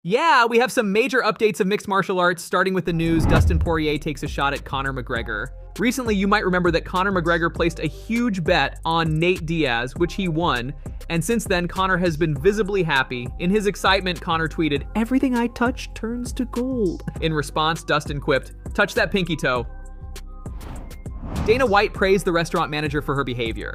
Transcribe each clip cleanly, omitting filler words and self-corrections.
Yeah, we have some major updates of mixed martial arts, starting with the news Dustin Poirier takes a shot at Conor McGregor. Recently, you might remember that Conor McGregor placed a huge bet on Nate Diaz, which he won, and since then, Conor has been visibly happy. In his excitement, Conor tweeted, "Everything I touch turns to gold." In response, Dustin quipped, "Touch that pinky toe." Dana White praised the restaurant manager for her behavior.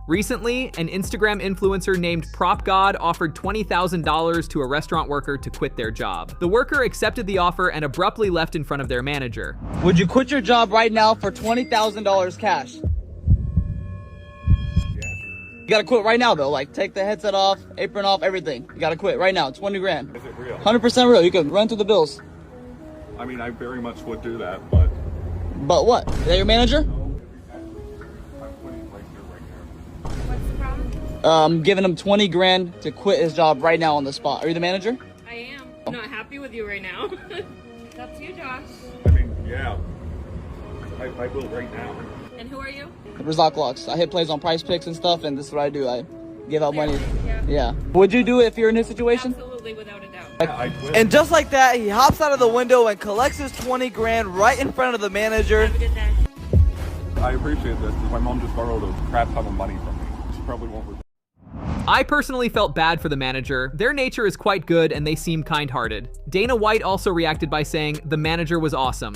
Recently, an Instagram influencer named Prop God offered $20,000 to a restaurant worker to quit their job. The worker accepted the offer and abruptly left in front of their manager. Would you quit your job right now for $20,000 cash? You gotta quit right now though, like take the headset off, apron off, everything. You gotta quit right now, 20 grand. Is it real? 100% real, you can run through the bills. I mean, I very much would do that, but... But what? Is that your manager? I'm quitting right here, right now. What's the problem? I'm giving him 20 grand to quit his job right now on the spot. Are you the manager? I am. I'm not happy with you right now. That's you, Josh. I mean, yeah. I will right now. And who are you? Result locks. I hit plays on price picks and stuff, and this is what I do. I give out money. Yeah. Yeah. Would you do it if you're in his situation? Absolutely, without a doubt. Yeah, I will. And just like that, he hops out of the window and collects his 20 grand right in front of the manager. Have a good day. I appreciate this because my mom just borrowed a crap ton of money from me. She probably won't return. I personally felt bad for the manager. Their nature is quite good and they seem kind-hearted. Dana White also reacted by saying, "The manager was awesome."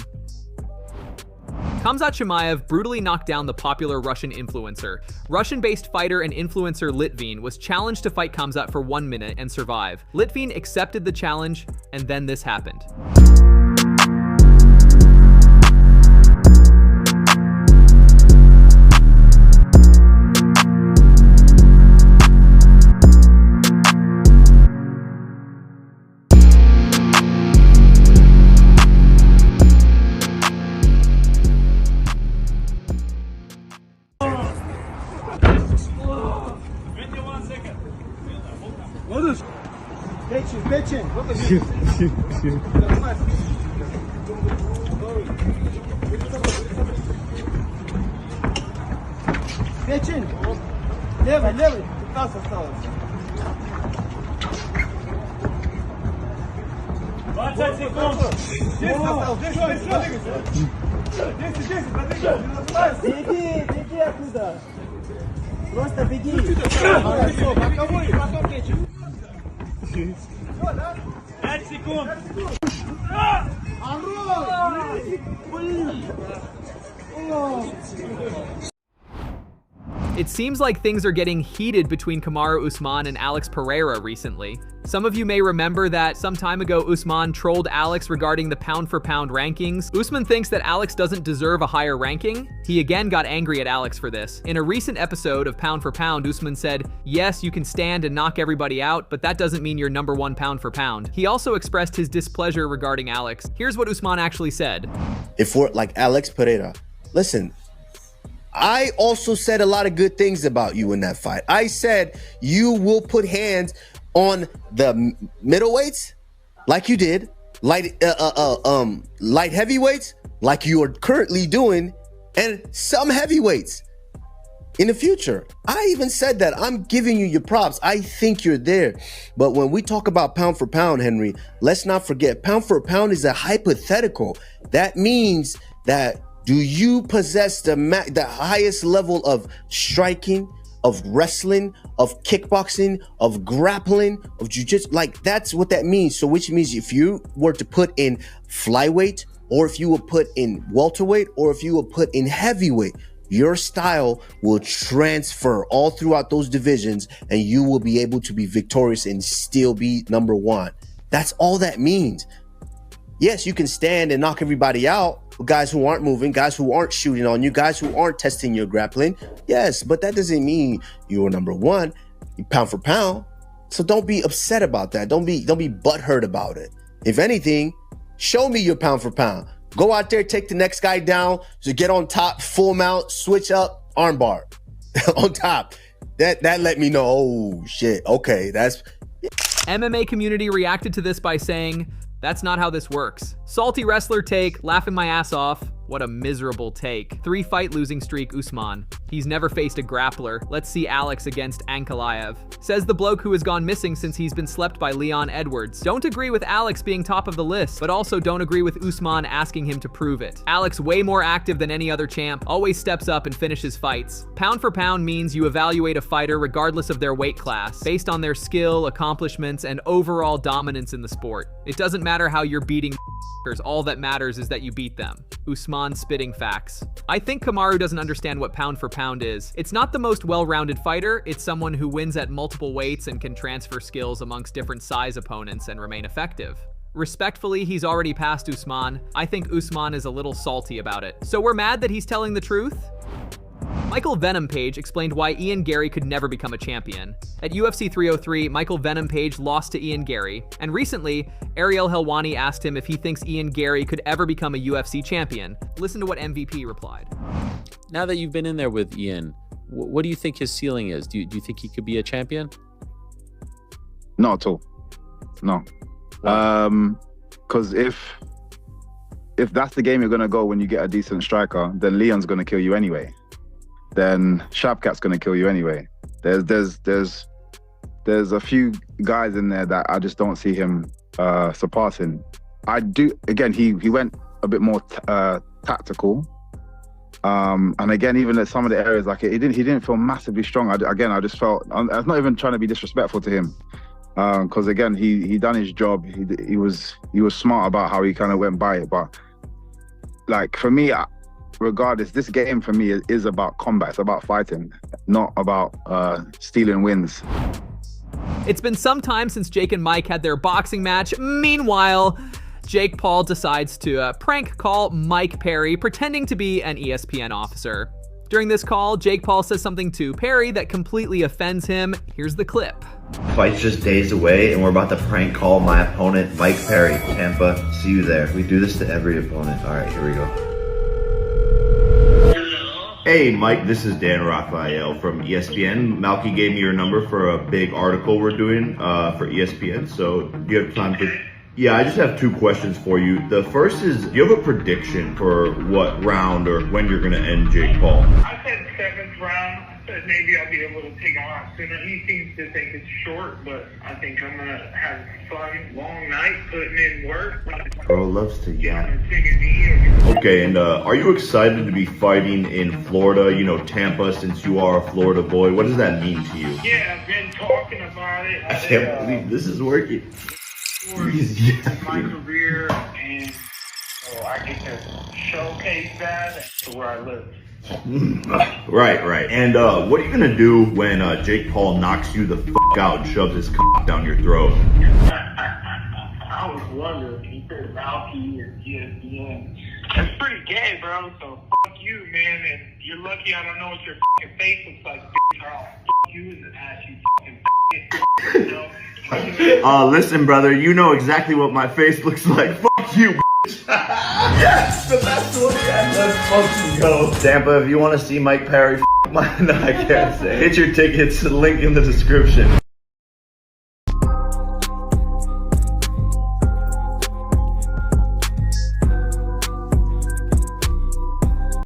Khamzat Chimaev brutally knocked down the popular Russian influencer. Russian-based fighter and influencer Litvin was challenged to fight Khamzat for 1 minute and survive. Litvin accepted the challenge, and then this happened. Печень. Левый, левый. 15 осталось. 20 секунд. 10 осталось. 10, подвигай. Беги оттуда. Просто беги. Боковой, потом печень. Все, да? 5 секунд. It seems like things are getting heated between Kamaru Usman and Alex Pereira recently. Some of you may remember that some time ago Usman trolled Alex regarding the pound-for-pound rankings. Usman thinks that Alex doesn't deserve a higher ranking. He again got angry at Alex for this. In a recent episode of Pound for Pound, Usman said, "Yes, you can stand and knock everybody out, but that doesn't mean you're number one pound for pound." He also expressed his displeasure regarding Alex. Here's what Usman actually said. If we're like Alex Pereira, listen, I also said a lot of good things about you in that fight. I said you will put hands on the middleweights like you did, light heavyweights like you are currently doing, and some heavyweights in the future. I even said that. I'm giving you your props. I think you're there. But when we talk about pound for pound, Henry, let's not forget pound for pound is a hypothetical. That means that do you possess the highest level of striking, of wrestling, of kickboxing, of grappling, of jiu-jitsu? Like, that's what that means. So which means if you were to put in flyweight, or if you were put in welterweight, or if you were put in heavyweight, your style will transfer all throughout those divisions and you will be able to be victorious and still be number one. That's all that means. Yes, you can stand and knock everybody out, guys who aren't moving, guys who aren't shooting on you, guys who aren't testing your grappling. Yes, but that doesn't mean you're number one, pound for pound. So don't be upset about that. Don't be butthurt about it. If anything, show me your pound for pound. Go out there, take the next guy down, so get on top, full mount, switch up, armbar on top. That let me know, oh shit, okay, that's... MMA Community reacted to this by saying, "That's not how this works. Salty wrestler take, laughing my ass off. What a miserable take. 3-fight losing streak, Usman. He's never faced a grappler. Let's see Alex against Ankalaev. Says the bloke who has gone missing since he's been slept by Leon Edwards. Don't agree with Alex being top of the list, but also don't agree with Usman asking him to prove it. Alex, way more active than any other champ, always steps up and finishes fights. Pound for pound means you evaluate a fighter regardless of their weight class, based on their skill, accomplishments, and overall dominance in the sport. It doesn't matter how you're beating all that matters is that you beat them. Usman spitting facts. I think Kamaru doesn't understand what pound for pound is. It's not the most well-rounded fighter, it's someone who wins at multiple weights and can transfer skills amongst different size opponents and remain effective. Respectfully, he's already passed Usman. I think Usman is a little salty about it. So we're mad that he's telling the truth? Michael Venom Page explained why Ian Garry could never become a champion. At UFC 303, Michael Venom Page lost to Ian Garry, and recently, Ariel Helwani asked him if he thinks Ian Garry could ever become a UFC champion. Listen to what MVP replied. Now that you've been in there with Ian, what do you think his ceiling is? Do you think he could be a champion? Not at all. No. Because if that's the game you're going to go when you get a decent striker, then Leon's going to kill you anyway. Then Shabkat's going to kill you anyway. There's a few guys in there that I just don't see him surpassing. I do. Again, he went a bit more tactical. And again, even at some of the areas, like he didn't feel massively strong. I just felt, I was not even trying to be disrespectful to him. Because again, he done his job. He was smart about how he kind of went by it. But like for me, regardless, this game for me is about combat. It's about fighting, not about stealing wins. It's been some time since Jake and Mike had their boxing match. Meanwhile, Jake Paul decides to prank call Mike Perry, pretending to be an ESPN officer. During this call, Jake Paul says something to Perry that completely offends him. Here's the clip. Fight's just days away, and we're about to prank call my opponent, Mike Perry. Tampa, see you there. We do this to every opponent. All right, here we go. Hey Mike, this is Dan Raphael from ESPN. Malky gave me your number for a big article we're doing for ESPN, so do you have time to... Yeah, I just have 2 questions for you. The first is, do you have a prediction for what round or when you're going to end Jake Paul? I said 7th round. I said maybe I'll be able to take him out sooner. He seems to think it's short, but I think I'm going to have fun, long night, putting in work. Bro loves to yawn. Okay, and are you excited to be fighting in Florida, you know, Tampa, since you are a Florida boy? What does that mean to you? Yeah, I've been talking about it. I can't believe this is working. My career, and so I get to showcase that to where I live. Right. And what are you gonna do when Jake Paul knocks you the fuck out and shoves his cock down your throat? I was wondering, he said Malky and ESPN. That's pretty gay, bro, so fuck you, man, and you're lucky I don't know what your fucking face looks like, bitch, or I'll fuck you in the ass, you fucking bitch, you know? Listen, brother, you know exactly what my face looks like. Fuck you, bitch. Yes, the best one yet. Let's fucking go. Tampa, if you want to see Mike Perry, no, I can't say. Hit your tickets, link in the description.